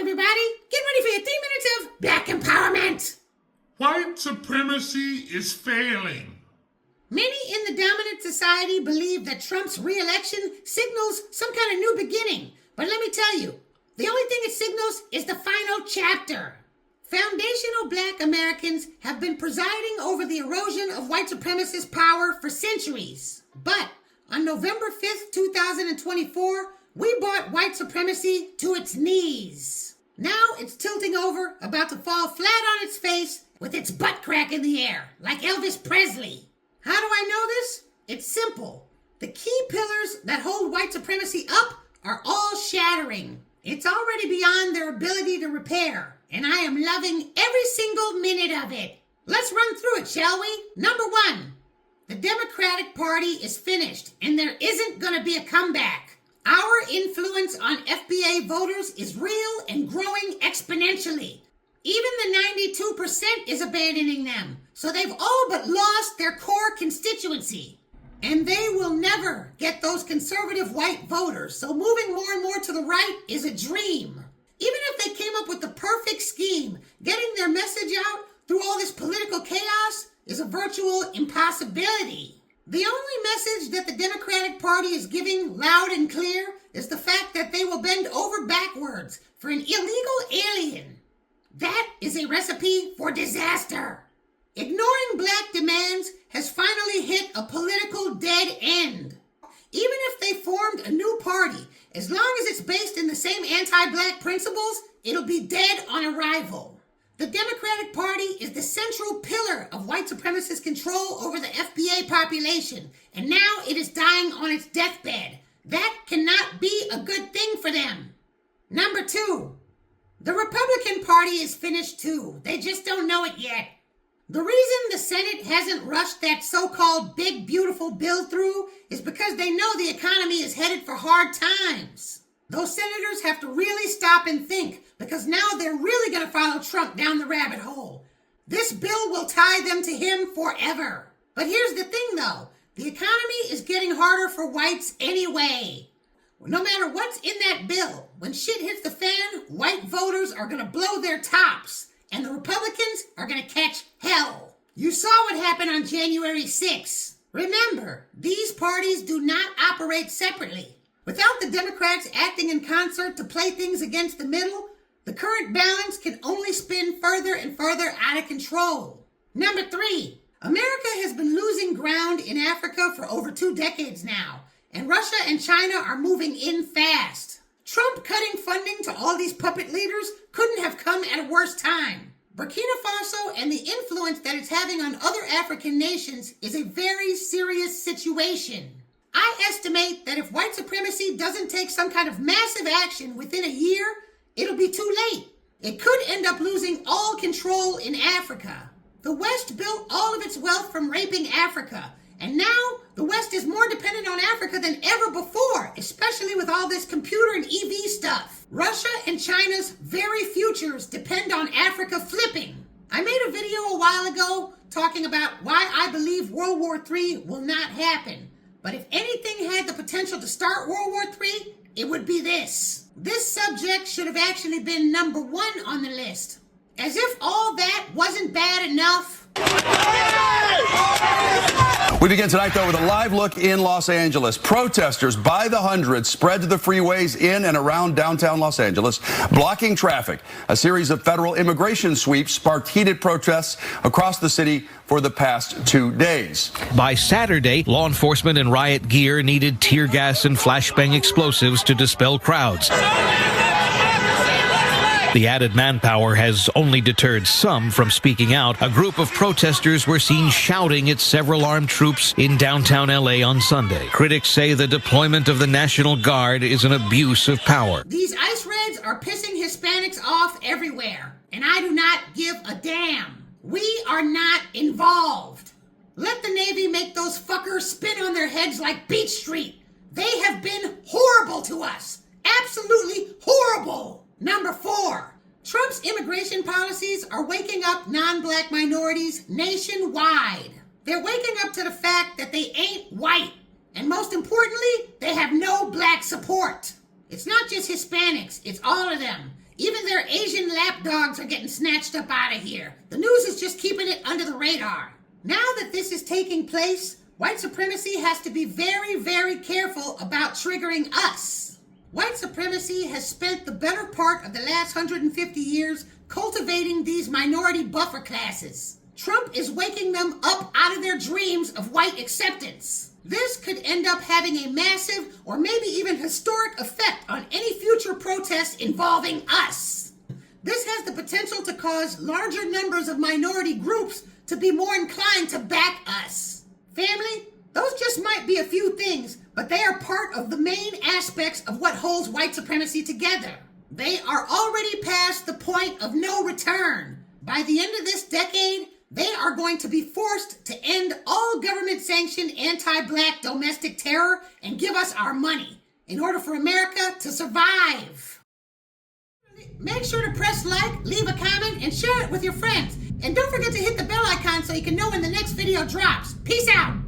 everybody. Get ready for your 3 minutes of black empowerment. White supremacy is failing. Many in the dominant society believe that Trump's re-election signals some kind of new beginning. But let me tell you, the only thing it signals is the final chapter. Foundational black Americans have been presiding over the erosion of white supremacist power for centuries. But on November 5th, 2024, we brought white supremacy to its knees. Now it's tilting over, about to fall flat on its face with its butt crack in the air, like Elvis Presley. How do I know this? It's simple. The key pillars that hold white supremacy up are all shattering. It's already beyond their ability to repair, and I am loving every single minute of it. Let's run through it, shall we? Number 1, the Democratic Party is finished, and there isn't going to be a comeback. Our influence on FBA voters is real and growing exponentially. Even the 92% is abandoning them, so they've all but lost their core constituency. And they will never get those conservative white voters, so moving more and more to the right is a dream. Even if they came up with the perfect scheme, getting their message out through all this political chaos is a virtual impossibility. The only message that the Democratic Party is giving loud and clear is the fact that they will bend over backwards for an illegal alien. That is a recipe for disaster. Ignoring black demands has finally hit a political dead end. Even if they formed a new party, as long as it's based in the same anti-black principles, it'll be dead on arrival. The Democratic Party is the central pillar of white supremacist control over the FBA population, and now it is dying on its deathbed. That cannot be a good thing for them. Number 2, the Republican Party is finished too. They just don't know it yet. The reason the Senate hasn't rushed that so-called big, beautiful bill through is because they know the economy is headed for hard times. Those senators have to really stop and think, because now they're really going to follow Trump down the rabbit hole. This bill will tie them to him forever. But here's the thing, though. The economy is getting harder for whites anyway. No matter what's in that bill, when shit hits the fan, white voters are going to blow their tops, and the Republicans are going to catch hell. You saw what happened on January 6th. Remember, these parties do not operate separately. Without the Democrats acting in concert to play things against the middle, the current balance can only spin further and further out of control. Number 3, America has been losing ground in Africa for over 2 decades now, and Russia and China are moving in fast. Trump cutting funding to all these puppet leaders couldn't have come at a worse time. Burkina Faso and the influence that it's having on other African nations is a very serious situation. I estimate that if white supremacy doesn't take some kind of massive action within a year, it'll be too late. It could end up losing all control in Africa. The West built all of its wealth from raping Africa, and now the West is more dependent on Africa than ever before, especially with all this computer and EV stuff. Russia and China's very futures depend on Africa flipping. I made a video a while ago talking about why I believe World War III will not happen. But if anything had the potential to start World War III, it would be this. This subject should have actually been number 1 on the list. As if all that wasn't bad enough. We begin tonight, though, with a live look in Los Angeles. Protesters by the hundreds spread to the freeways in and around downtown Los Angeles, blocking traffic. A series of federal immigration sweeps sparked heated protests across the city for the past 2 days. By Saturday, law enforcement and riot gear needed tear gas and flashbang explosives to dispel crowds. The added manpower has only deterred some from speaking out. A group of protesters were seen shouting at several armed troops in downtown LA on Sunday. Critics say the deployment of the National Guard is an abuse of power. These ICE raids are pissing Hispanics off everywhere, and I do not give a damn. We are not involved. Let the Navy make those fuckers spin on their heads like Beach Street. They have been horrible to us. Absolutely horrible. Number 4, Trump's immigration policies are waking up non-black minorities nationwide. They're waking up to the fact that they ain't white. And most importantly, they have no black support. It's not just Hispanics, it's all of them. Even their Asian lapdogs are getting snatched up out of here. The news is just keeping it under the radar. Now that this is taking place, white supremacy has to be very, very careful about triggering us. White supremacy has spent the better part of the last 150 years cultivating these minority buffer classes. Trump is waking them up out of their dreams of white acceptance. This could end up having a massive or maybe even historic effect on any future protests involving us. This has the potential to cause larger numbers of minority groups to be more inclined to back us. Family, those just might be a few things, but they are part of the main aspects of what holds white supremacy together. They are already past the point of no return. By the end of this decade, they are going to be forced to end all government-sanctioned anti-black domestic terror and give us our money in order for America to survive. Make sure to press like, leave a comment, and share it with your friends. And don't forget to hit the bell icon so you can know when the next video drops. Peace out.